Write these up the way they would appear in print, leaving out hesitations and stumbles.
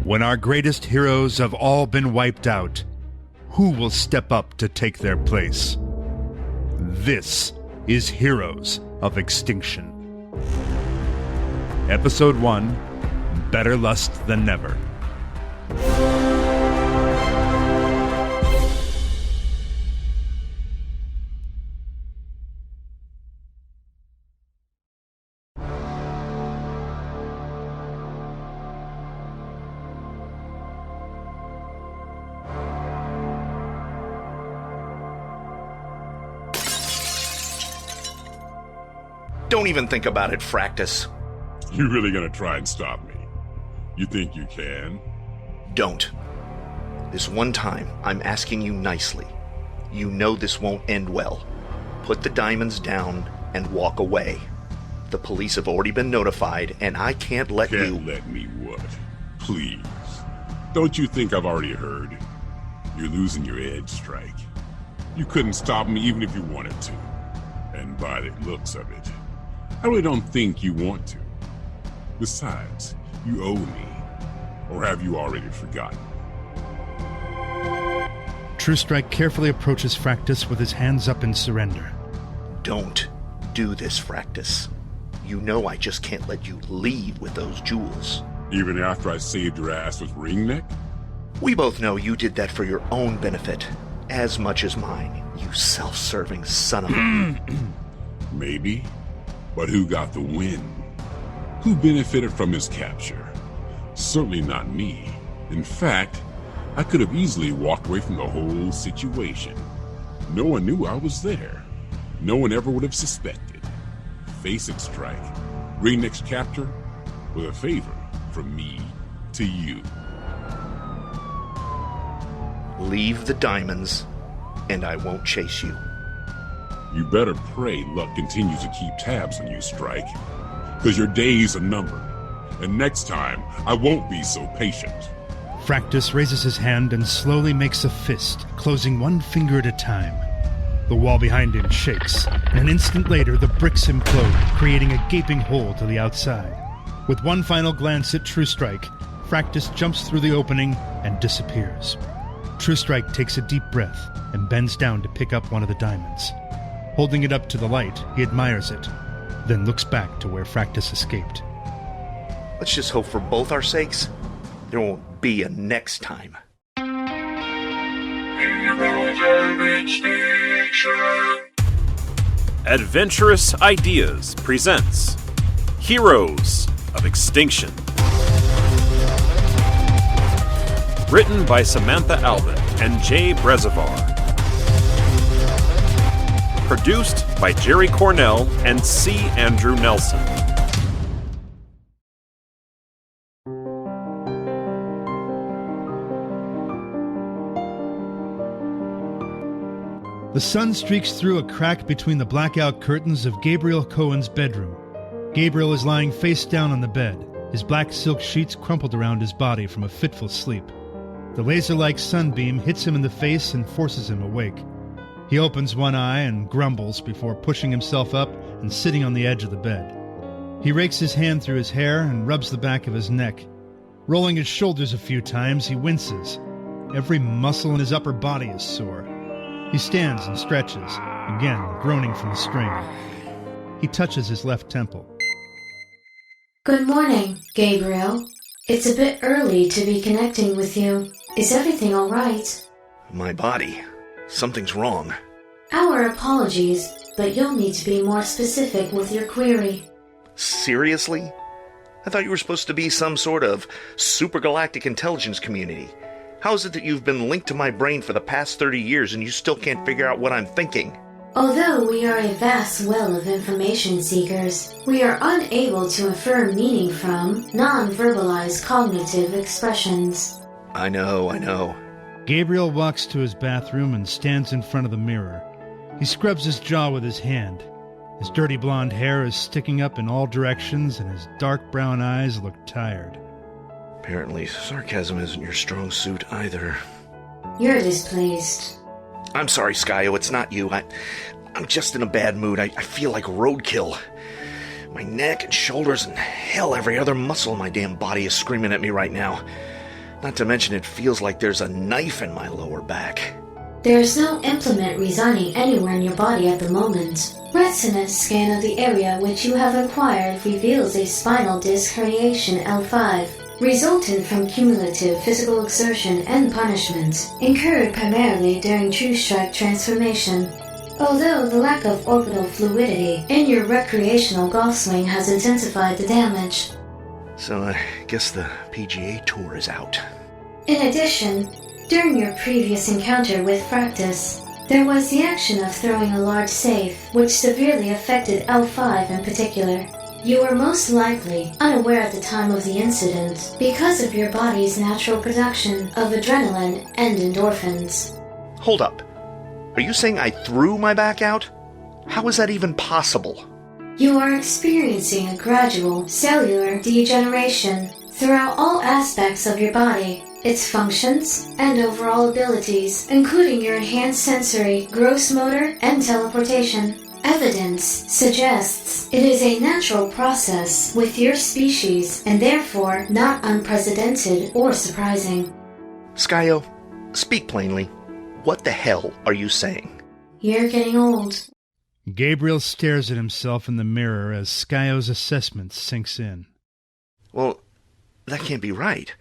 When our greatest heroes have all been wiped out, who will step up to take their place? This is Heroes of Extinction. Episode 1, Better Lust Than Never. Don't even think about it, Fractus. You really gonna try and stop me? You think you can? Don't. This one time, I'm asking you nicely. You know this won't end well. Put the diamonds down and walk away. The police have already been notified, and I can't let you... Can't let me what? Please. Don't you think I've already heard? You're losing your edge, Strike. You couldn't stop me even if you wanted to. And by the looks of it, I really don't think you want to. Besides, you owe me. Or have you already forgotten? True Strike carefully approaches Fractus with his hands up in surrender. Don't do this, Fractus. You know I just can't let you leave with those jewels. Even after I saved your ass with Ringneck? We both know you did that for your own benefit, as much as mine, you self-serving son of a... Maybe. But who got the win? Who benefited from his capture? Certainly not me. In fact, I could have easily walked away from the whole situation. No one knew I was there. No one ever would have suspected. Face it, Strike. Ringneck's capture was a favor from me to you. Leave the diamonds, and I won't chase you. You better pray luck continues to keep tabs on you, Strike. Because your days are numbered. And next time, I won't be so patient. Fractus raises his hand and slowly makes a fist, closing one finger at a time. The wall behind him shakes, and an instant later the bricks implode, creating a gaping hole to the outside. With one final glance at True Strike, Fractus jumps through the opening and disappears. True Strike takes a deep breath and bends down to pick up one of the diamonds. Holding it up to the light, he admires it, then looks back to where Fractus escaped. Let's just hope for both our sakes there won't be a next time. Adventurous Ideas presents Heroes of Extinction. Written by Samantha Alban and Jay Bresavoir. Produced by Jerry Cornell and C. Andrew Nelson. The sun streaks through a crack between the blackout curtains of Gabriel Cohan's bedroom. Gabriel is lying face down on the bed, his black silk sheets crumpled around his body from a fitful sleep. The laser-like sunbeam hits him in the face and forces him awake. He opens one eye and grumbles before pushing himself up and sitting on the edge of the bed. He rakes his hand through his hair and rubs the back of his neck. Rolling his shoulders a few times, he winces. Every muscle in his upper body is sore. He stands and stretches, again groaning from the strain. He touches his left temple. Good morning, Gabriel. It's a bit early to be connecting with you. Is everything all right? My body. Something's wrong. Our apologies, but you'll need to be more specific with your query. Seriously? I thought you were supposed to be some sort of supergalactic intelligence community. How is it that you've been linked to my brain for the past 30 years and you still can't figure out what I'm thinking? Although we are a vast well of information seekers, we are unable to infer meaning from non-verbalized cognitive expressions. I know. Gabriel walks to his bathroom and stands in front of the mirror. He scrubs his jaw with his hand. His dirty blonde hair is sticking up in all directions and his dark brown eyes look tired. Apparently, sarcasm isn't your strong suit either. You're displeased. I'm sorry, S.C.I.O, it's not you. I'm just in a bad mood. I feel like roadkill. My neck and shoulders and hell, every other muscle in my damn body is screaming at me right now. Not to mention it feels like there's a knife in my lower back. There's no implement residing anywhere in your body at the moment. Retina scan of the area which you have acquired reveals a spinal disc herniation L5, resultant from cumulative physical exertion and punishment, incurred primarily during true strike transformation. Although the lack of orbital fluidity in your recreational golf swing has intensified the damage. So I guess the PGA Tour is out. In addition, during your previous encounter with Fractus, there was the action of throwing a large safe, which severely affected L5 in particular. You were most likely unaware at the time of the incident because of your body's natural production of adrenaline and endorphins. Hold up. Are you saying I threw my back out? How is that even possible? You are experiencing a gradual cellular degeneration throughout all aspects of your body, its functions, and overall abilities, including your enhanced sensory, gross motor, and teleportation. Evidence suggests it is a natural process with your species and therefore not unprecedented or surprising. S.C.I.O, speak plainly. What the hell are you saying? You're getting old. Gabriel stares at himself in the mirror as S.C.I.O's assessment sinks in. Well, that can't be right.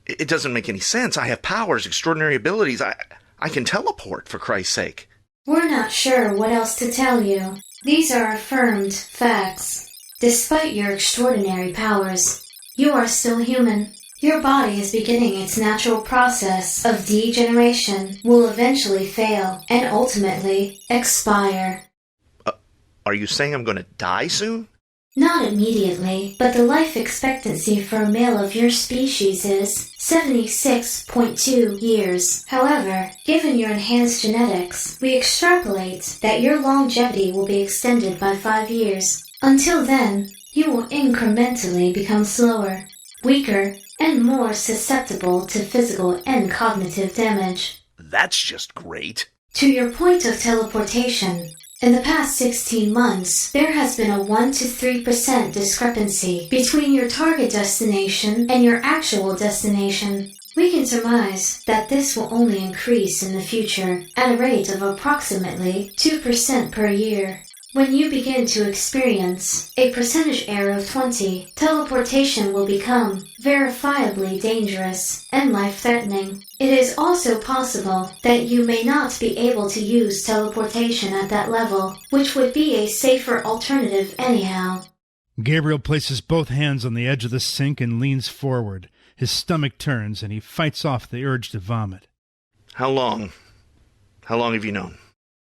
It doesn't make any sense. I have powers, extraordinary abilities. I can teleport, for Christ's sake. We're not sure what else to tell you. These are affirmed facts. Despite your extraordinary powers, you are still human. Your body is beginning its natural process of degeneration, will eventually fail, and ultimately expire. Are you saying I'm going to die soon? Not immediately, but the life expectancy for a male of your species is 76.2 years. However, given your enhanced genetics, we extrapolate that your longevity will be extended by 5 years. Until then, you will incrementally become slower, weaker, and more susceptible to physical and cognitive damage. That's just great. To your point of teleportation, in the past 16 months, there has been a 1 to 3% discrepancy between your target destination and your actual destination. We can surmise that this will only increase in the future at a rate of approximately 2% per year. When you begin to experience a percentage error of 20, teleportation will become verifiably dangerous and life-threatening. It is also possible that you may not be able to use teleportation at that level, which would be a safer alternative anyhow. Gabriel places both hands on the edge of the sink and leans forward. His stomach turns and he fights off the urge to vomit. How long? How long have you known?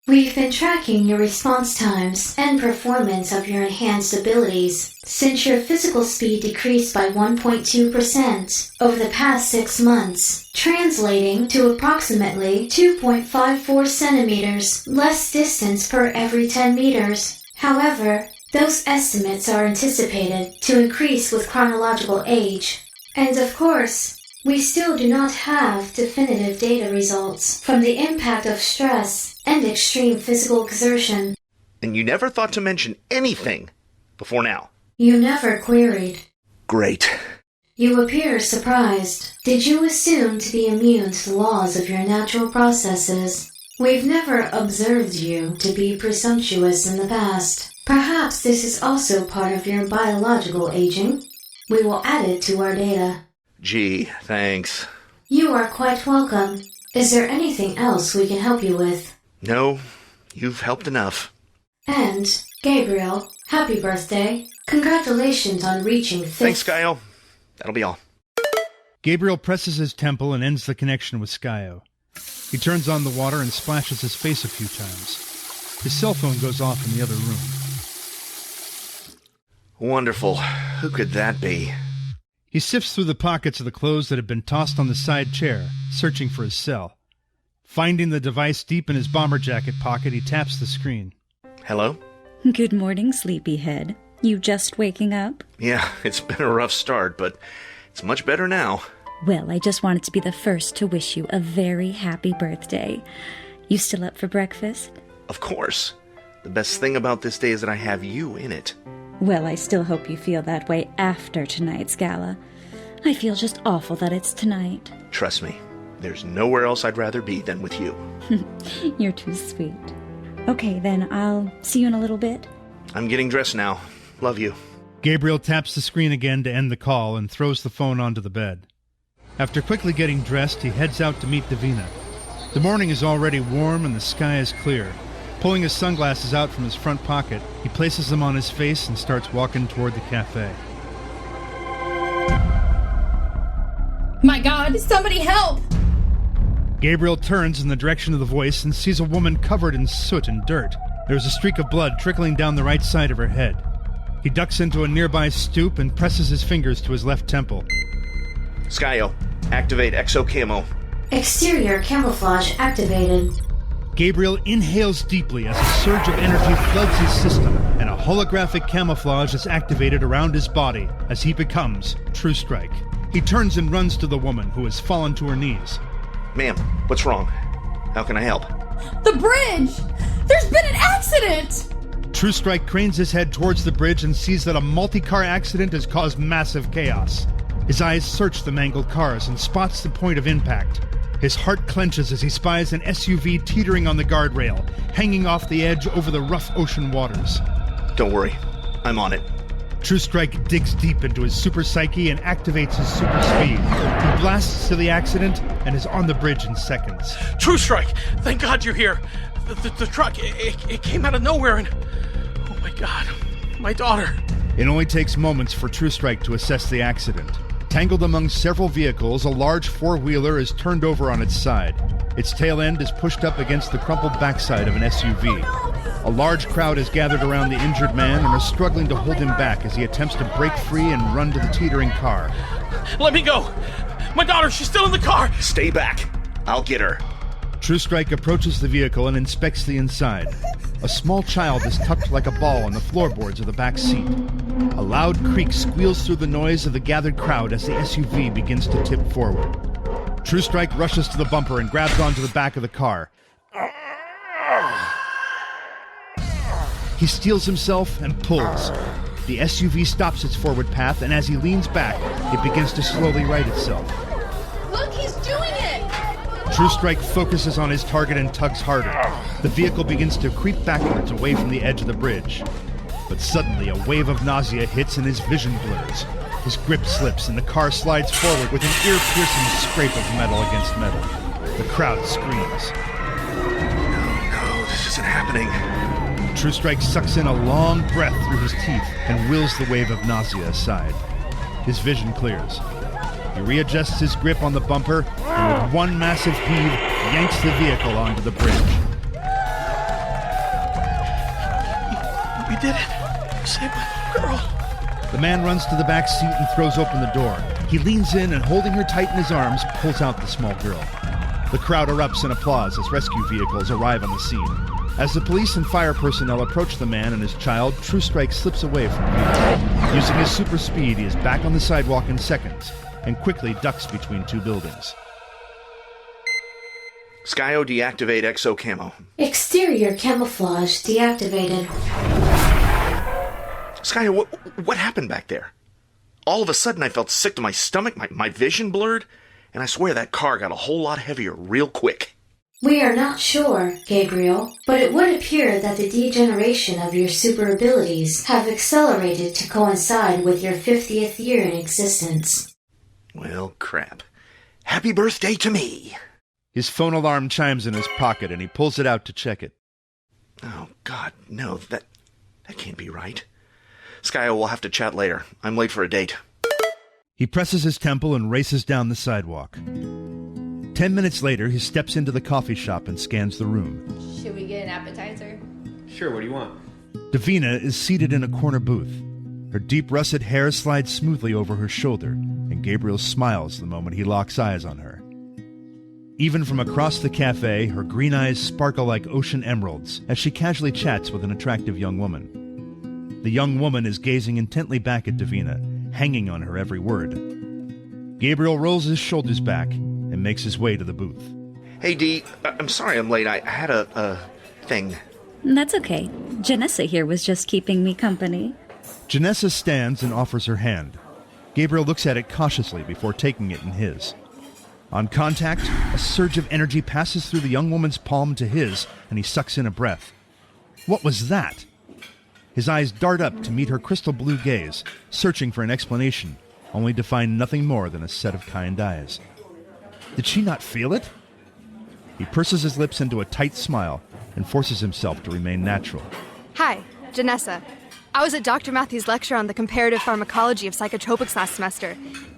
We've been tracking your response times and performance of your enhanced abilities since your physical speed decreased by 1.2% over the past 6 months, translating to approximately 2.54 centimeters less distance per every 10 meters. However, those estimates are anticipated to increase with chronological age. And of course, we still do not have definitive data results from the impact of stress and extreme physical exertion. And you never thought to mention anything before now? You never queried. Great. You appear surprised. Did you assume to be immune to the laws of your natural processes? We've never observed you to be presumptuous in the past. Perhaps this is also part of your biological aging. We will add it to our data. Gee, thanks. You are quite welcome. Is there anything else we can help you with? No, you've helped enough. And, Gabriel, happy birthday. Congratulations on reaching 5th. Thanks, S.C.I.O. That'll be all. Gabriel presses his temple and ends the connection with S.C.I.O. He turns on the water and splashes his face a few times. His cell phone goes off in the other room. Wonderful. Who could that be? He sifts through the pockets of the clothes that have been tossed on the side chair, searching for his cell. Finding the device deep in his bomber jacket pocket, he taps the screen. Hello? Good morning, sleepyhead. You just waking up? Yeah, it's been a rough start, but it's much better now. Well, I just wanted to be the first to wish you a very happy birthday. You still up for breakfast? Of course. The best thing about this day is that I have you in it. Well, I still hope you feel that way after tonight's gala. I feel just awful that it's tonight. Trust me, there's nowhere else I'd rather be than with you. You're too sweet. Okay, then I'll see you in a little bit. I'm getting dressed now. Love you. Gabriel taps the screen again to end the call and throws the phone onto the bed. After quickly getting dressed, he heads out to meet Davina. The morning is already warm and the sky is clear. Pulling his sunglasses out from his front pocket, he places them on his face and starts walking toward the cafe. My God, somebody help! Gabriel turns in the direction of the voice and sees a woman covered in soot and dirt. There's a streak of blood trickling down the right side of her head. He ducks into a nearby stoop and presses his fingers to his left temple. S.C.I.O, activate exo camo. Exterior camouflage activated. Gabriel inhales deeply as a surge of energy floods his system, and a holographic camouflage is activated around his body as he becomes True Strike. He turns and runs to the woman, who has fallen to her knees. Ma'am, what's wrong? How can I help? The bridge! There's been an accident! True Strike cranes his head towards the bridge and sees that a multi-car accident has caused massive chaos. His eyes search the mangled cars and spots the point of impact. His heart clenches as he spies an SUV teetering on the guardrail, hanging off the edge over the rough ocean waters. Don't worry, I'm on it. True Strike digs deep into his super psyche and activates his super speed. He blasts to the accident and is on the bridge in seconds. True Strike! Thank God you're here! The truck, it came out of nowhere and... Oh my God, my daughter. It only takes moments for True Strike to assess the accident. Tangled among several vehicles, a large four-wheeler is turned over on its side. Its tail end is pushed up against the crumpled backside of an SUV. A large crowd has gathered around the injured man and are struggling to hold him back as he attempts to break free and run to the teetering car. Let me go! My daughter, she's still in the car! Stay back. I'll get her. True Strike approaches the vehicle and inspects the inside. A small child is tucked like a ball on the floorboards of the back seat. A loud creak squeals through the noise of the gathered crowd as the SUV begins to tip forward. True Strike rushes to the bumper and grabs onto the back of the car. He steels himself and pulls. The SUV stops its forward path, and as he leans back, it begins to slowly right itself. Look, he's doing it! True Strike focuses on his target and tugs harder. The vehicle begins to creep backwards away from the edge of the bridge. But suddenly, a wave of nausea hits and his vision blurs. His grip slips and the car slides forward with an ear-piercing scrape of metal against metal. The crowd screams. No, this isn't happening. True Strike sucks in a long breath through his teeth and wills the wave of nausea aside. His vision clears. He readjusts his grip on the bumper and with one massive heave, yanks the vehicle onto the bridge. We did it! You saved my little girl! The man runs to the back seat and throws open the door. He leans in and, holding her tight in his arms, pulls out the small girl. The crowd erupts in applause as rescue vehicles arrive on the scene. As the police and fire personnel approach the man and his child, True Strike slips away from the vehicle. Using his super speed, he is back on the sidewalk in seconds and quickly ducks between two buildings. S.C.I.O, deactivate exo camo. Exterior camouflage deactivated. S.C.I.O, what happened back there? All of a sudden I felt sick to my stomach, my vision blurred, and I swear that car got a whole lot heavier real quick. We are not sure, Gabriel, but it would appear that the degeneration of your super abilities have accelerated to coincide with your 50th year in existence. Well, crap. Happy birthday to me! His phone alarm chimes in his pocket and he pulls it out to check it. Oh, God, no, that can't be right. S.C.I.O, we'll have to chat later. I'm late for a date. He presses his temple and races down the sidewalk. 10 minutes later, he steps into the coffee shop and scans the room. Should we get an appetizer? Sure, what do you want? Davina is seated in a corner booth. Her deep russet hair slides smoothly over her shoulder, and Gabriel smiles the moment he locks eyes on her. Even from across the cafe, her green eyes sparkle like ocean emeralds as she casually chats with an attractive young woman. The young woman is gazing intently back at Davina, hanging on her every word. Gabriel rolls his shoulders back and makes his way to the booth. Hey, Dee, I'm sorry I'm late. I had a thing. That's okay. Janessa here was just keeping me company. Janessa stands and offers her hand. Gabriel looks at it cautiously before taking it in his. On contact, a surge of energy passes through the young woman's palm to his, and he sucks in a breath. What was that? His eyes dart up to meet her crystal blue gaze, searching for an explanation, only to find nothing more than a set of kind eyes. Did she not feel it? He purses his lips into a tight smile and forces himself to remain natural. Hi, Janessa. I was at Dr. Matthews' lecture on the comparative pharmacology of psychotropics last semester.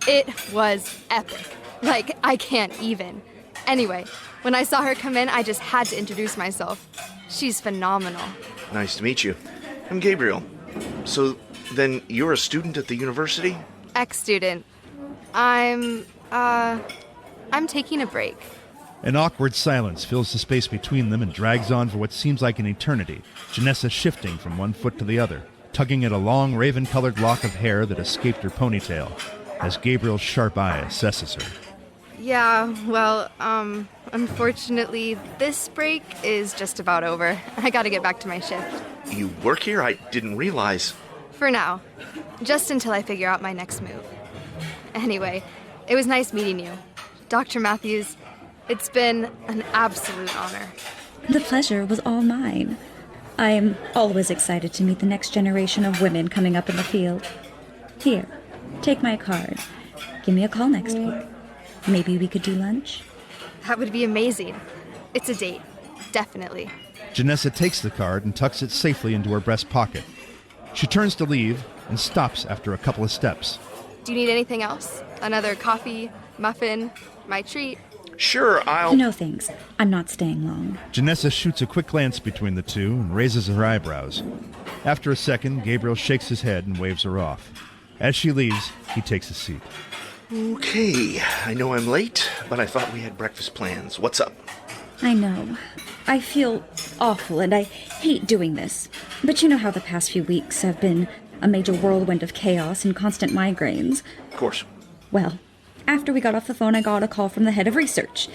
It was epic. Like, I can't even. Anyway, when I saw her come in, I just had to introduce myself. She's phenomenal. Nice to meet you. I'm Gabriel. So, then you're a student at the university? Ex-student. I'm taking a break. An awkward silence fills the space between them and drags on for what seems like an eternity, Janessa shifting from one foot to the other, tugging at a long raven-colored lock of hair that escaped her ponytail, as Gabriel's sharp eye assesses her. Yeah, well, unfortunately, this break is just about over. I gotta get back to my shift. You work here? I didn't realize. For now. Just until I figure out my next move. Anyway, it was nice meeting you. Dr. Matthews, it's been an absolute honor. The pleasure was all mine. I'm always excited to meet the next generation of women coming up in the field. Here, take my card. Give me a call next week. Maybe we could do lunch? That would be amazing. It's a date. Definitely. Janessa takes the card and tucks it safely into her breast pocket. She turns to leave and stops after a couple of steps. Do you need anything else? Another coffee, muffin, my treat? Sure, I'll... No thanks. I'm not staying long. Janessa shoots a quick glance between the two and raises her eyebrows. After a second, Gabriel shakes his head and waves her off. As she leaves, he takes a seat. Okay, I know I'm late, but I thought we had breakfast plans. What's up? I know. I feel awful and I hate doing this. But you know how the past few weeks have been a major whirlwind of chaos and constant migraines. Of course. Well, after we got off the phone, I got a call from the head of research.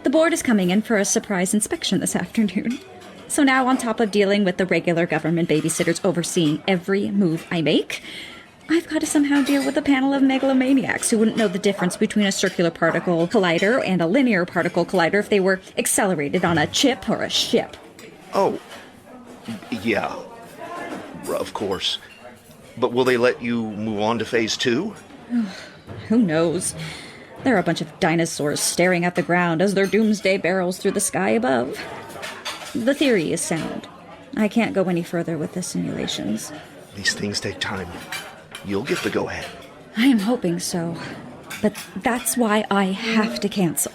The board is coming in for a surprise inspection this afternoon. So now, on top of dealing with the regular government babysitters overseeing every move I make, I've got to somehow deal with a panel of megalomaniacs who wouldn't know the difference between a circular particle collider and a linear particle collider if they were accelerated on a chip or a ship. Oh, yeah, of course. But will they let you move on to phase 2? Who knows? There are a bunch of dinosaurs staring at the ground as their doomsday barrels through the sky above. The theory is sound. I can't go any further with the simulations. These things take time. You'll get the go-ahead. I am hoping so. But that's why I have to cancel.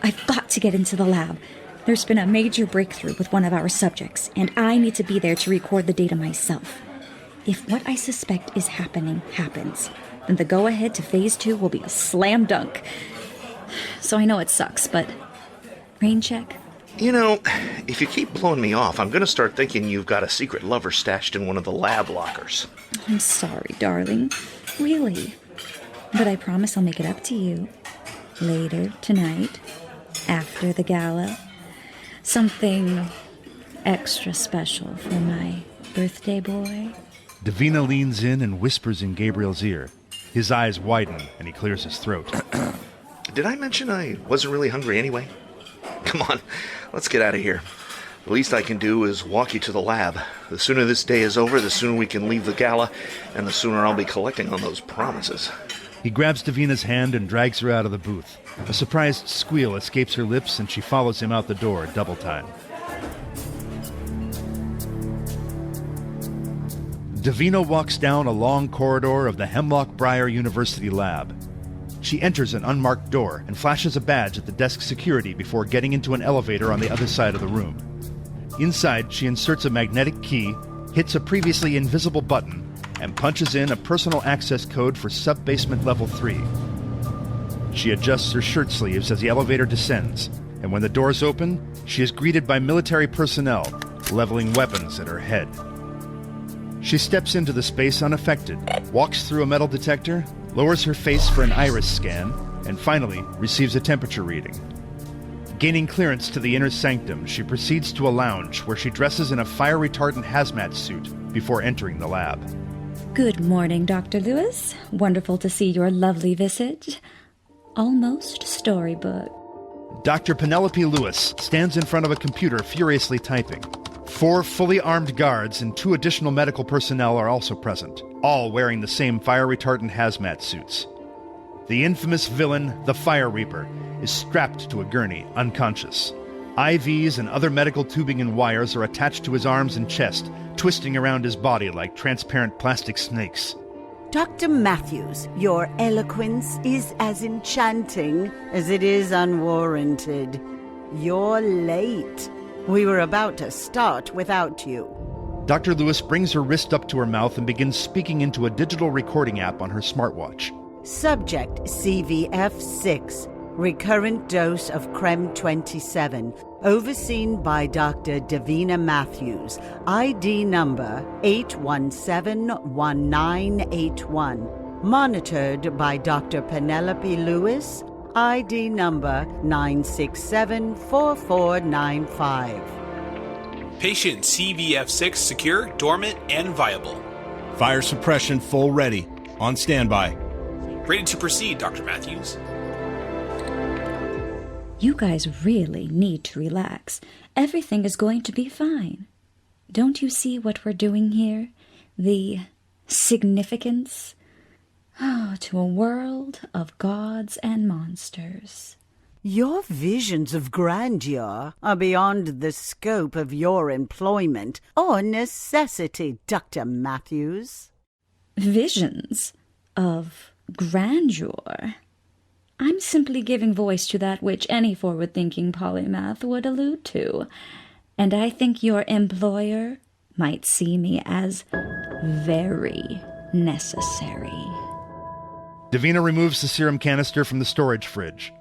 I've got to get into the lab. There's been a major breakthrough with one of our subjects, and I need to be there to record the data myself. If what I suspect is happening happens, then the go-ahead to phase 2 will be a slam dunk. So I know it sucks, but... rain check? You know, if you keep blowing me off, I'm gonna start thinking you've got a secret lover stashed in one of the lab lockers. I'm sorry, darling. Really. But I promise I'll make it up to you. Later tonight, after the gala. Something extra special for my birthday boy. Davina leans in and whispers in Gabriel's ear. His eyes widen and he clears his throat. Did I mention I wasn't really hungry anyway? Come on, let's get out of here. The least I can do is walk you to the lab. The sooner this day is over, the sooner we can leave the gala, and the sooner I'll be collecting on those promises. He grabs Davina's hand and drags her out of the booth. A surprised squeal escapes her lips and she follows him out the door double time. Davina walks down a long corridor of the Hemlock Briar University lab. She enters an unmarked door and flashes a badge at the desk security before getting into an elevator on the other side of the room. Inside, she inserts a magnetic key, hits a previously invisible button, and punches in a personal access code for sub-basement level 3. She adjusts her shirt sleeves as the elevator descends, and when the doors open, she is greeted by military personnel, leveling weapons at her head. She steps into the space unaffected, walks through a metal detector, lowers her face for an iris scan, and finally receives a temperature reading. Gaining clearance to the inner sanctum, she proceeds to a lounge where she dresses in a fire-retardant hazmat suit before entering the lab. Good morning, Dr. Lewis. Wonderful to see your lovely visage. Almost storybook. Dr. Penelope Lewis stands in front of a computer furiously typing. 4 fully armed guards and 2 additional medical personnel are also present, all wearing the same fire-retardant hazmat suits. The infamous villain, the Fire Reaper, is strapped to a gurney, unconscious. IVs and other medical tubing and wires are attached to his arms and chest, twisting around his body like transparent plastic snakes. Dr. Matthews, your eloquence is as enchanting as it is unwarranted. You're late. We were about to start without you. Dr. Lewis brings her wrist up to her mouth and begins speaking into a digital recording app on her smartwatch. Subject CVF6, recurrent dose of Creme 27, overseen by Dr. Davina Matthews, ID number 8171981, monitored by Dr. Penelope Lewis, ID number 9674495. Patient CVF6 secure, dormant, and viable. Fire suppression full ready. On standby. Ready to proceed, Dr. Matthews. You guys really need to relax. Everything is going to be fine. Don't you see what we're doing here? The significance? To a world of gods and monsters. Your visions of grandeur are beyond the scope of your employment or necessity, Dr. Matthews. Visions of grandeur? I'm simply giving voice to that which any forward-thinking polymath would allude to, and I think your employer might see me as very necessary. Davina removes the serum canister from the storage fridge.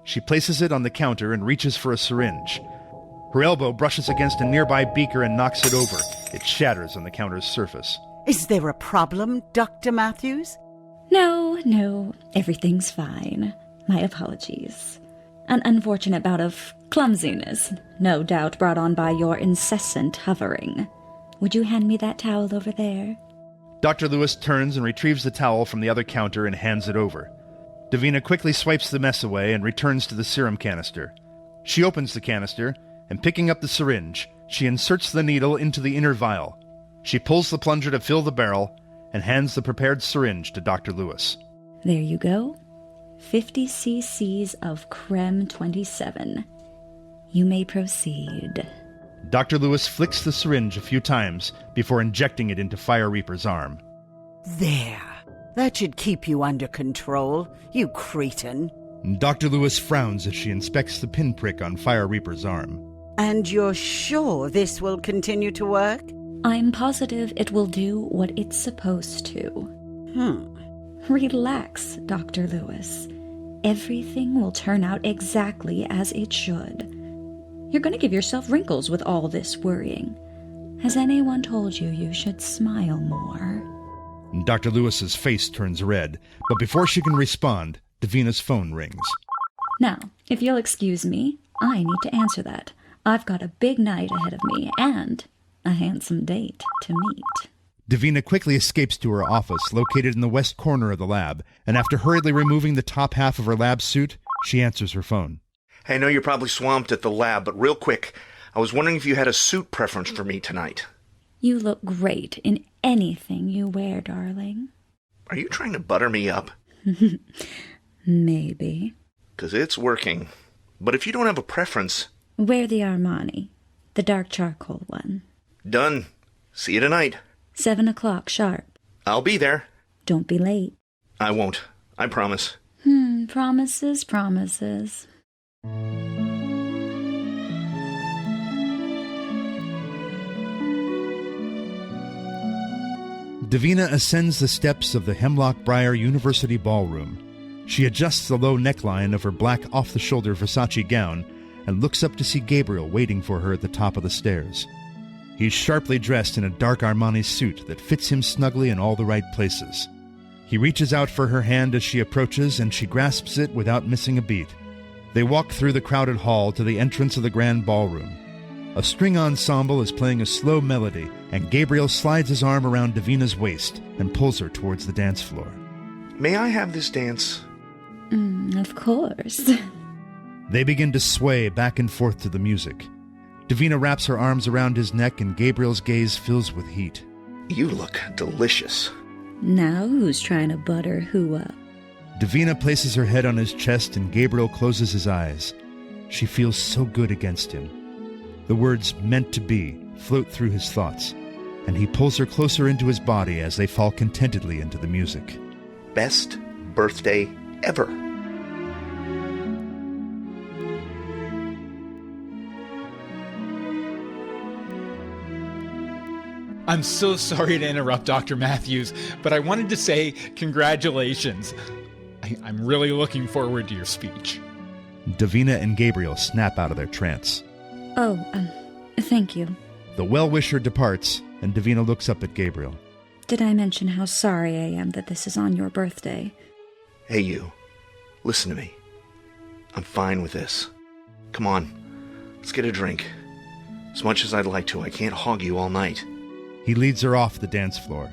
She places it on the counter and reaches for a syringe. Her elbow brushes against a nearby beaker and knocks it over. It shatters on the counter's surface. Is there a problem, Dr. Matthews? No, everything's fine. My apologies. An unfortunate bout of clumsiness, no doubt brought on by your incessant hovering. Would you hand me that towel over there? Dr. Lewis turns and retrieves the towel from the other counter and hands it over. Davina quickly swipes the mess away and returns to the serum canister. She opens the canister, and picking up the syringe, she inserts the needle into the inner vial. She pulls the plunger to fill the barrel and hands the prepared syringe to Dr. Lewis. There you go. 50 cc's of Creme 27. You may proceed. Dr. Lewis flicks the syringe a few times before injecting it into Fire Reaper's arm. There. That should keep you under control, you cretin. Dr. Lewis frowns as she inspects the pinprick on Fire Reaper's arm. And you're sure this will continue to work? I'm positive it will do what it's supposed to. Relax, Dr. Lewis. Everything will turn out exactly as it should. You're going to give yourself wrinkles with all this worrying. Has anyone told you you should smile more? Dr. Lewis's face turns red, but before she can respond, Davina's phone rings. Now, if you'll excuse me, I need to answer that. I've got a big night ahead of me and a handsome date to meet. Davina quickly escapes to her office, located in the west corner of the lab, and after hurriedly removing the top half of her lab suit, she answers her phone. Hey, I know you're probably swamped at the lab, but real quick, I was wondering if you had a suit preference for me tonight. You look great in anything you wear, darling. Are you trying to butter me up? Maybe. 'Cause it's working. But if you don't have a preference... Wear the Armani. The dark charcoal one. Done. See you tonight. 7 o'clock sharp. I'll be there. Don't be late. I won't. I promise. Promises. Davina ascends the steps of the Hemlock Briar University Ballroom. She adjusts the low neckline of her black off-the-shoulder Versace gown and looks up to see Gabriel waiting for her at the top of the stairs. He's sharply dressed in a dark Armani suit that fits him snugly in all the right places. He reaches out for her hand as she approaches, and she grasps it without missing a beat. They walk through the crowded hall to the entrance of the grand ballroom. A string ensemble is playing a slow melody and Gabriel slides his arm around Davina's waist and pulls her towards the dance floor. May I have this dance? Of course. They begin to sway back and forth to the music. Davina wraps her arms around his neck and Gabriel's gaze fills with heat. You look delicious. Now who's trying to butter who up? Davina places her head on his chest and Gabriel closes his eyes. She feels so good against him. The words "meant to be" float through his thoughts, and he pulls her closer into his body as they fall contentedly into the music. Best birthday ever. I'm so sorry to interrupt, Dr. Matthews, but I wanted to say congratulations. I'm really looking forward to your speech. Davina and Gabriel snap out of their trance. Oh, thank you. The well-wisher departs, and Davina looks up at Gabriel. Did I mention how sorry I am that this is on your birthday? Hey, you. Listen to me. I'm fine with this. Come on, let's get a drink. As much as I'd like to, I can't hog you all night. He leads her off the dance floor.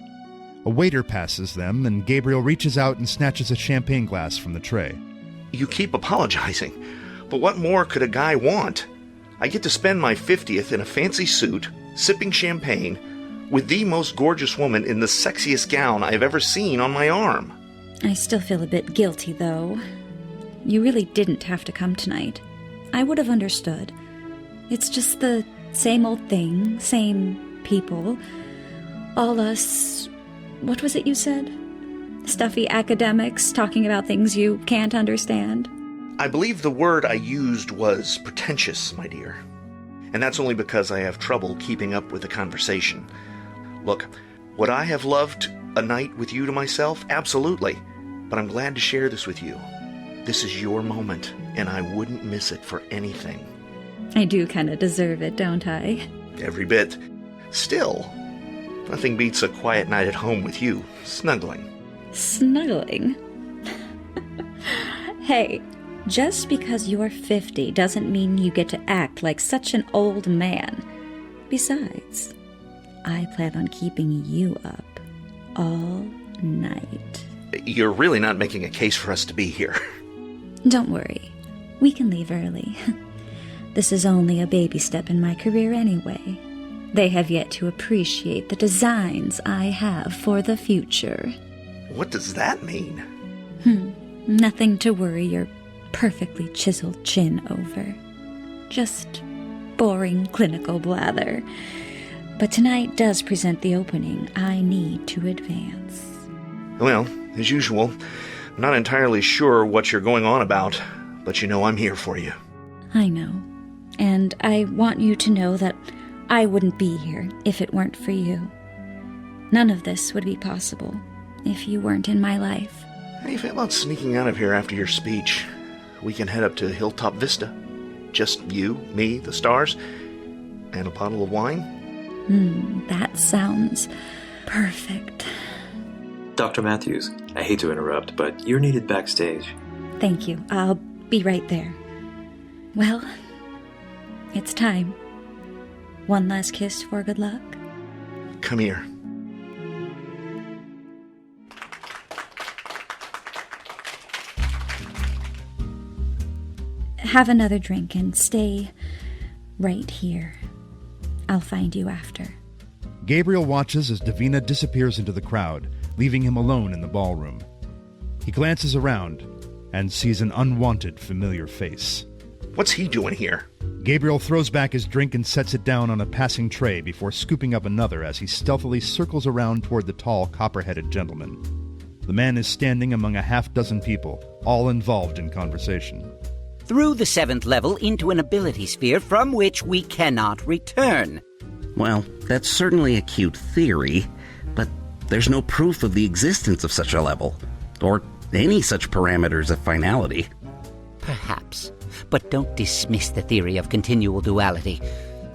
A waiter passes them, and Gabriel reaches out and snatches a champagne glass from the tray. You keep apologizing, but what more could a guy want? I get to spend my 50th in a fancy suit, sipping champagne, with the most gorgeous woman in the sexiest gown I've ever seen on my arm. I still feel a bit guilty, though. You really didn't have to come tonight. I would have understood. It's just the same old thing, same people. All us... what was it you said? Stuffy academics talking about things you can't understand. I believe the word I used was pretentious, my dear. And that's only because I have trouble keeping up with the conversation. Look, would I have loved a night with you to myself? Absolutely. But I'm glad to share this with you. This is your moment, and I wouldn't miss it for anything. I do kind of deserve it, don't I? Every bit. Still, nothing beats a quiet night at home with you, snuggling. Snuggling? Hey, just because you're 50 doesn't mean you get to act like such an old man. Besides, I plan on keeping you up all night. You're really not making a case for us to be here. Don't worry. We can leave early. This is only a baby step in my career anyway. They have yet to appreciate the designs I have for the future. What does that mean? Nothing to worry your perfectly chiseled chin over. Just boring clinical blather. But tonight does present the opening I need to advance. Well, as usual, I'm not entirely sure what you're going on about, but you know I'm here for you. I know. And I want you to know that I wouldn't be here if it weren't for you. None of this would be possible if you weren't in my life. How do you feel about sneaking out of here after your speech? We can head up to Hilltop Vista. Just you, me, the stars, and a bottle of wine. That sounds perfect. Dr. Matthews, I hate to interrupt, but you're needed backstage. Thank you. I'll be right there. Well, it's time. One last kiss for good luck. Come here. Have another drink and stay right here. I'll find you after. Gabriel watches as Davina disappears into the crowd, leaving him alone in the ballroom. He glances around and sees an unwanted familiar face. What's he doing here? Gabriel throws back his drink and sets it down on a passing tray before scooping up another as he stealthily circles around toward the tall, copper-headed gentleman. The man is standing among a half-dozen people, all involved in conversation. Through the 7th level into an ability sphere from which we cannot return. Well, that's certainly a cute theory, but there's no proof of the existence of such a level, or any such parameters of finality. Perhaps, but don't dismiss the theory of continual duality.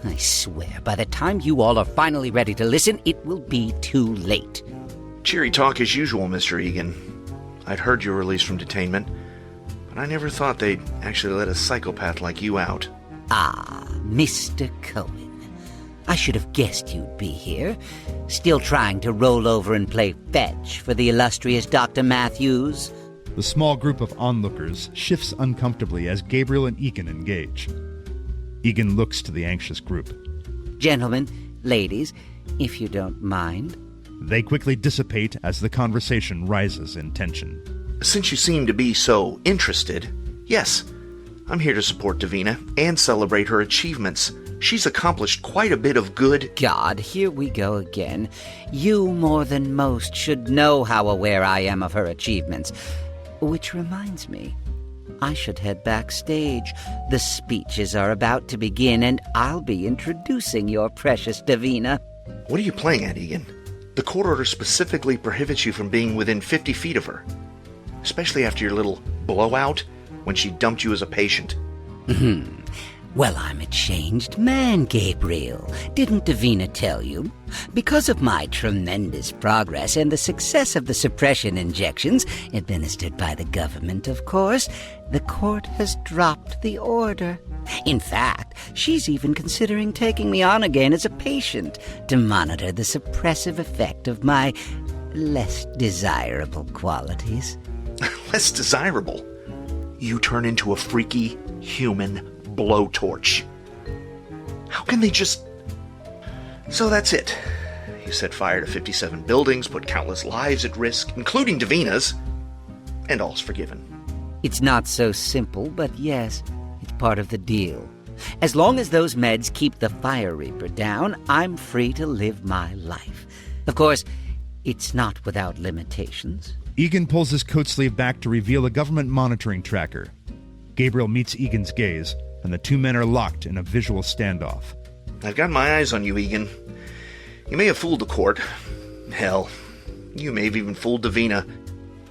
I swear, by the time you all are finally ready to listen, it will be too late. Cheery talk as usual, Mr. Egan. I'd heard you were released from detainment, but I never thought they'd actually let a psychopath like you out. Ah, Mr. Cohen. I should have guessed you'd be here. Still trying to roll over and play fetch for the illustrious Dr. Matthews? The small group of onlookers shifts uncomfortably as Gabriel and Egan engage. Egan looks to the anxious group. Gentlemen, ladies, if you don't mind. They quickly dissipate as the conversation rises in tension. Since you seem to be so interested, yes, I'm here to support Davina and celebrate her achievements. She's accomplished quite a bit of good. God, here we go again. You, more than most, should know how aware I am of her achievements. Which reminds me, I should head backstage. The speeches are about to begin, and I'll be introducing your precious Davina. What are you playing at, Egan? The court order specifically prohibits you from being within 50 feet of her. Especially after your little blowout when she dumped you as a patient. Well, I'm a changed man, Gabriel. Didn't Davina tell you? Because of my tremendous progress and the success of the suppression injections, administered by the government, of course, the court has dropped the order. In fact, she's even considering taking me on again as a patient to monitor the suppressive effect of my less desirable qualities. Less desirable? You turn into a freaky human blowtorch. How can they just... So that's it. You set fire to 57 buildings, put countless lives at risk, including Davina's, and all's forgiven. It's not so simple, but yes, it's part of the deal. As long as those meds keep the Fire Reaper down, I'm free to live my life. Of course, it's not without limitations. Egan pulls his coat sleeve back to reveal a government monitoring tracker. Gabriel meets Egan's gaze, and the two men are locked in a visual standoff. I've got my eyes on you, Egan. You may have fooled the court. Hell, you may have even fooled Davina.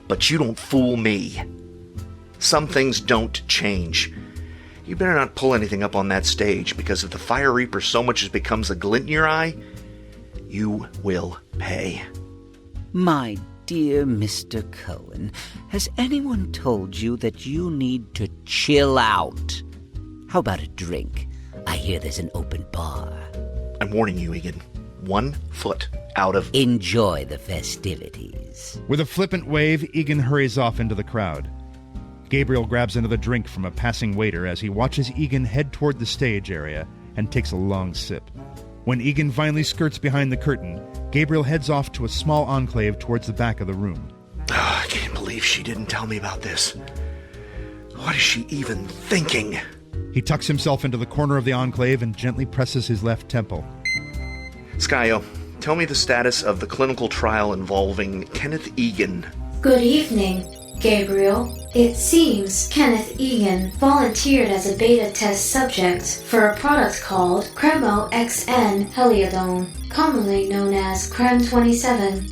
But you don't fool me. Some things don't change. You better not pull anything up on that stage, because if the Fire Reaper so much as becomes a glint in your eye, you will pay. My dear Mr. Cohen, has anyone told you that you need to chill out? How about a drink? I hear there's an open bar. I'm warning you, Egan. 1 foot out of... Enjoy the festivities. With a flippant wave, Egan hurries off into the crowd. Gabriel grabs another drink from a passing waiter as he watches Egan head toward the stage area and takes a long sip. When Egan finally skirts behind the curtain, Gabriel heads off to a small enclave towards the back of the room. I can't believe she didn't tell me about this. What is she even thinking? He tucks himself into the corner of the enclave and gently presses his left temple. S.C.I.O, tell me the status of the clinical trial involving Kenneth Egan. Good evening, Gabriel. It seems Kenneth Egan volunteered as a beta test subject for a product called Cremo-XN Heliodone, commonly known as Crem-27.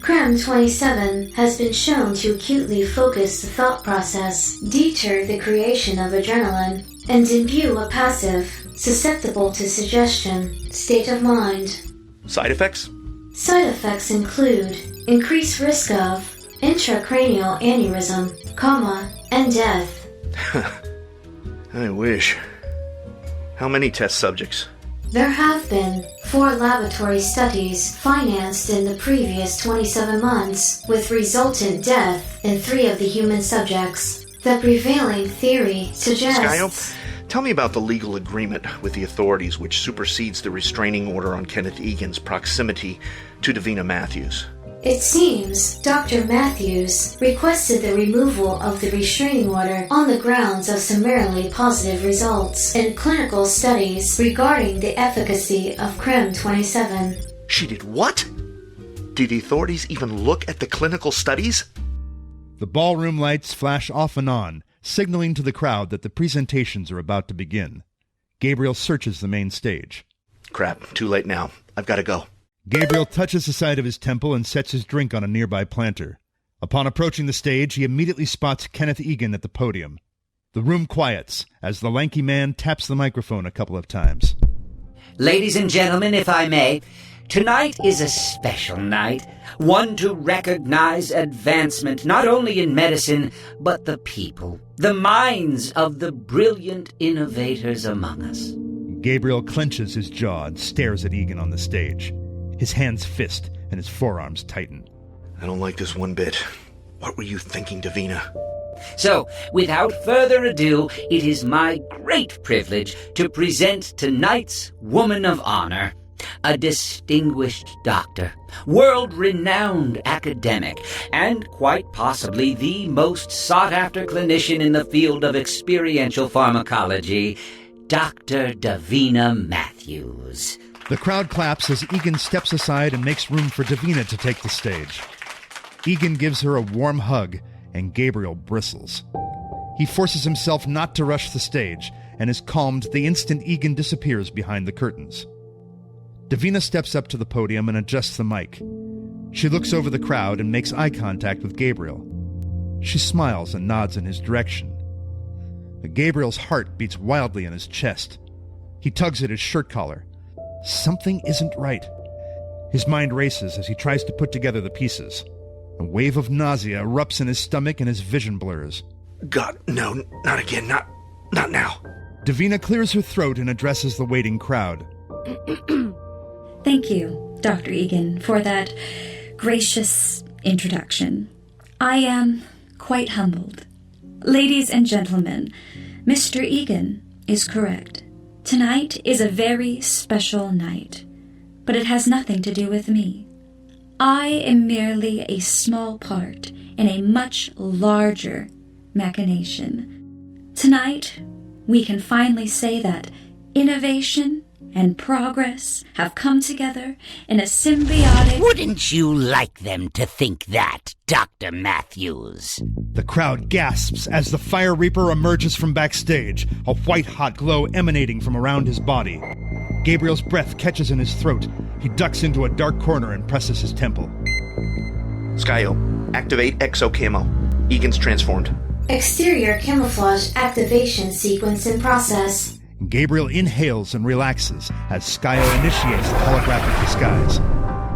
Crem-27 has been shown to acutely focus the thought process, deter the creation of adrenaline, and imbue a passive, susceptible to suggestion, state of mind. Side effects? Side effects include increased risk of intracranial aneurysm, coma, and death. I wish. How many test subjects? There have been 4 laboratory studies financed in the previous 27 months, with resultant death in 3 of the human subjects. The prevailing theory suggests... S.C.I.O, tell me about the legal agreement with the authorities which supersedes the restraining order on Kenneth Egan's proximity to Davina Matthews. It seems Dr. Matthews requested the removal of the restraining order on the grounds of summarily positive results in clinical studies regarding the efficacy of Crem-27. She did what? Did the authorities even look at the clinical studies? The ballroom lights flash off and on, signaling to the crowd that the presentations are about to begin. Gabriel searches the main stage. Crap, too late now. I've got to go. Gabriel touches the side of his temple and sets his drink on a nearby planter. Upon approaching the stage, he immediately spots Kenneth Egan at the podium. The room quiets as the lanky man taps the microphone a couple of times. Ladies and gentlemen, if I may, tonight is a special night, one to recognize advancement not only in medicine, but the people, the minds of the brilliant innovators among us. Gabriel clenches his jaw and stares at Egan on the stage. His hands fist and his forearms tighten. I don't like this one bit. What were you thinking, Davina? So, without further ado, it is my great privilege to present tonight's Woman of Honor, a distinguished doctor, world-renowned academic, and quite possibly the most sought-after clinician in the field of experiential pharmacology, Dr. Davina Matthews. The crowd claps as Egan steps aside and makes room for Davina to take the stage. Egan gives her a warm hug, and Gabriel bristles. He forces himself not to rush the stage, and is calmed the instant Egan disappears behind the curtains. Davina steps up to the podium and adjusts the mic. She looks over the crowd and makes eye contact with Gabriel. She smiles and nods in his direction. Gabriel's heart beats wildly in his chest. He tugs at his shirt collar. Something isn't right. His mind races as he tries to put together the pieces. A wave of nausea erupts in his stomach and his vision blurs. God, no, not again, not now. Davina clears her throat and addresses the waiting crowd. Thank you, Dr. Egan, for that gracious introduction. I am quite humbled. Ladies and gentlemen, Mr. Egan is correct. Tonight is a very special night, but it has nothing to do with me. I am merely a small part in a much larger machination. Tonight, we can finally say that innovation and progress have come together in a symbiotic... Wouldn't you like them to think that, Dr. Matthews? The crowd gasps as the Fire Reaper emerges from backstage, a white-hot glow emanating from around his body. Gabriel's breath catches in his throat. He ducks into a dark corner and presses his temple. S.C.I.O, activate Exo Camo. Egan's transformed. Exterior camouflage activation sequence in process. Gabriel inhales and relaxes as S.C.I.O initiates the holographic disguise.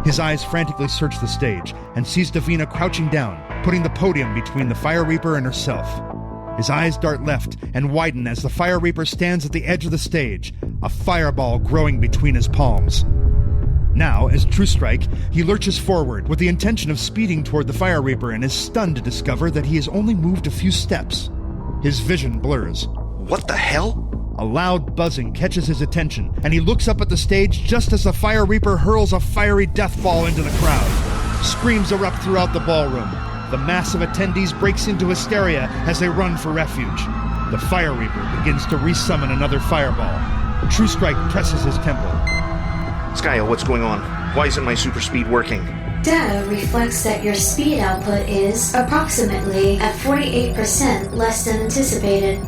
His eyes frantically search the stage and sees Davina crouching down, putting the podium between the Fire Reaper and herself. His eyes dart left and widen as the Fire Reaper stands at the edge of the stage, a fireball growing between his palms. Now, as True Strike, he lurches forward with the intention of speeding toward the Fire Reaper and is stunned to discover that he has only moved a few steps. His vision blurs. What the hell? A loud buzzing catches his attention, and he looks up at the stage just as the Fire Reaper hurls a fiery death ball into the crowd. Screams erupt throughout the ballroom. The mass of attendees breaks into hysteria as they run for refuge. The Fire Reaper begins to resummon another fireball. True Strike presses his temple. S.C.I.O, what's going on? Why isn't my super speed working? Data reflects that your speed output is approximately at 48% less than anticipated.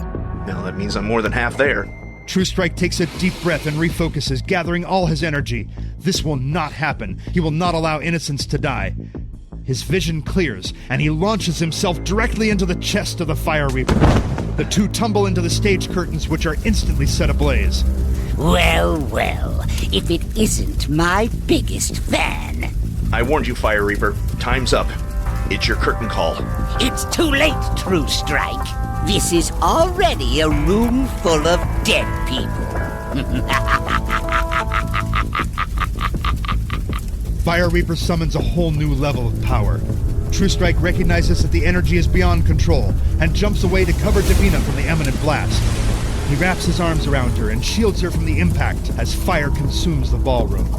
Now that means I'm more than half there. True Strike takes a deep breath and refocuses, gathering all his energy. This will not happen. He will not allow innocents to die. His vision clears, and he launches himself directly into the chest of the Fire Reaper. The two tumble into the stage curtains, which are instantly set ablaze. Well, well, if it isn't my biggest fan. I warned you, Fire Reaper. Time's up. It's your curtain call. It's too late, True Strike. This is already a room full of dead people. Fire Reaper summons a whole new level of power. True Strike recognizes that the energy is beyond control and jumps away to cover Davina from the imminent blast. He wraps his arms around her and shields her from the impact as fire consumes the ballroom.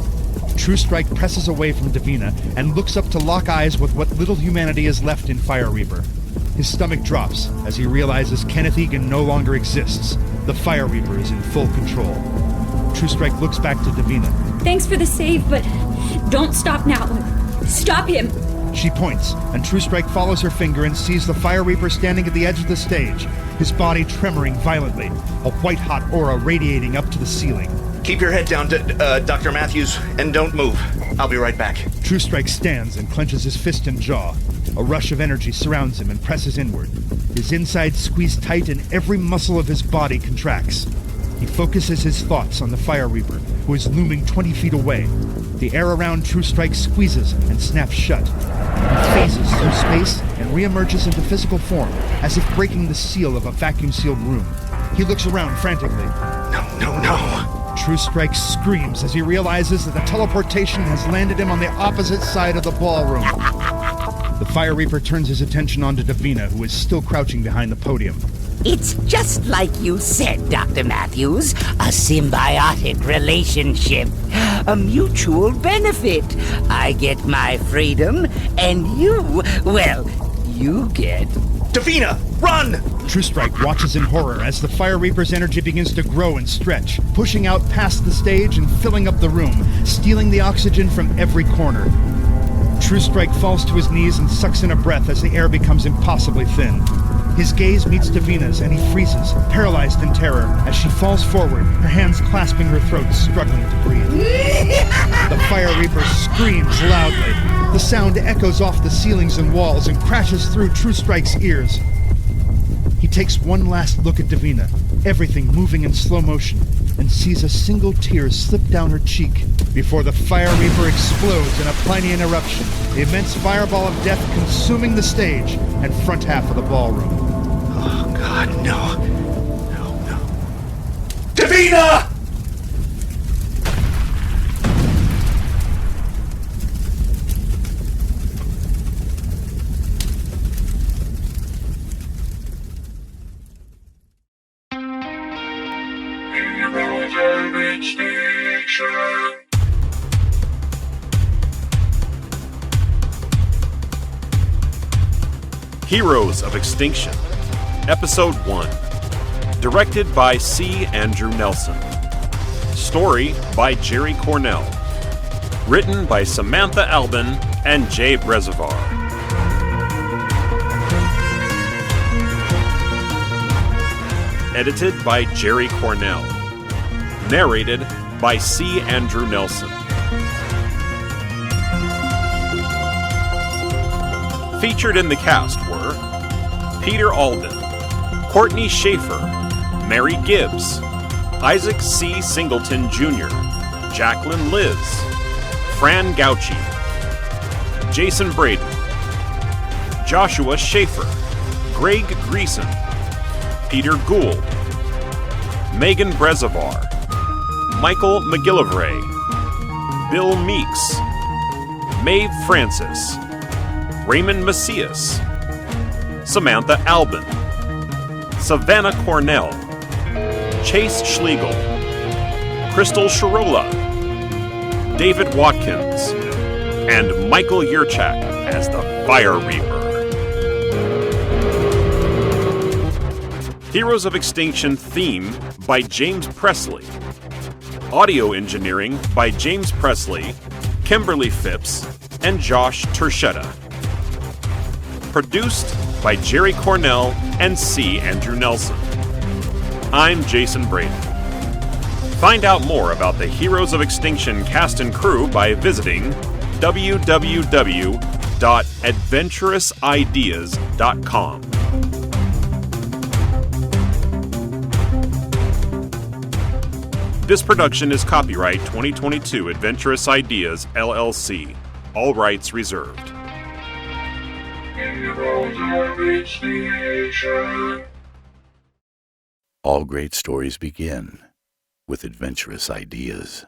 True Strike presses away from Davina and looks up to lock eyes with what little humanity is left in Fire Reaper. His stomach drops as he realizes Kenneth Egan no longer exists. The Fire Reaper is in full control. True Strike looks back to Davina. Thanks for the save, but don't stop now. Stop him. She points, and True Strike follows her finger and sees the Fire Reaper standing at the edge of the stage, his body tremoring violently, a white-hot aura radiating up to the ceiling. Keep your head down, Dr. Matthews, and don't move. I'll be right back. True Strike stands and clenches his fist and jaw. A rush of energy surrounds him and presses inward. His insides squeeze tight and every muscle of his body contracts. He focuses his thoughts on the Fire Reaper, who is looming 20 feet away. The air around True Strike squeezes and snaps shut. He phases through space and reemerges into physical form, as if breaking the seal of a vacuum-sealed room. He looks around frantically. No. True Strike screams as he realizes that the teleportation has landed him on the opposite side of the ballroom. The Fire Reaper turns his attention onto Davina, who is still crouching behind the podium. It's just like you said, Dr. Matthews. A symbiotic relationship. A mutual benefit. I get my freedom, and you, well, you get... Davina, run! True Strike watches in horror as the Fire Reaper's energy begins to grow and stretch, pushing out past the stage and filling up the room, stealing the oxygen from every corner. True Strike falls to his knees and sucks in a breath as the air becomes impossibly thin. His gaze meets Davina's and he freezes, paralyzed in terror, as she falls forward, her hands clasping her throat, struggling to breathe. The Fire Reaper screams loudly. The sound echoes off the ceilings and walls and crashes through True Strike's ears. He takes one last look at Davina, everything moving in slow motion, and sees a single tear slip down her cheek before the Fire Reaper explodes in a Plinian eruption, the immense fireball of death consuming the stage and front half of the ballroom. Oh, God, no. No. Davina! Heroes of Extinction, Episode 1. Directed by C. Andrew Nelson. Story by Jerry Cornell. Written by Samantha Alban and Jay Bresavoir. Edited by Jerry Cornell. Narrated by C. Andrew Nelson. Featured in the cast were Peter Alden, Courtney Schaefer, Mary Gibbs, Isaac C. Singleton Jr., Jacqueline Liz, Fran Gauchi, Jason Braden, Joshua Schaefer, Greg Greason, Peter Gould, Megan Bresavoir, Michael McGillivray, Bill Meeks, Maeve Francis, Raymond Macias, Samantha Alban, Savannah Cornell, Chase Schlegel, Crystal Shirola, David Watkins, and Michael Yurchak as the Fire Reaper. Heroes of Extinction theme by James Presley. Audio engineering by James Presley, Kimberly Phipps, and Josh Tershetta. Produced by Jerry Cornell and C. Andrew Nelson. I'm Jason Braden. Find out more about the Heroes of Extinction cast and crew by visiting www.adventurousideas.com. This production is copyright 2022 Adventurous Ideas, LLC. All rights reserved. All great stories begin with adventurous ideas.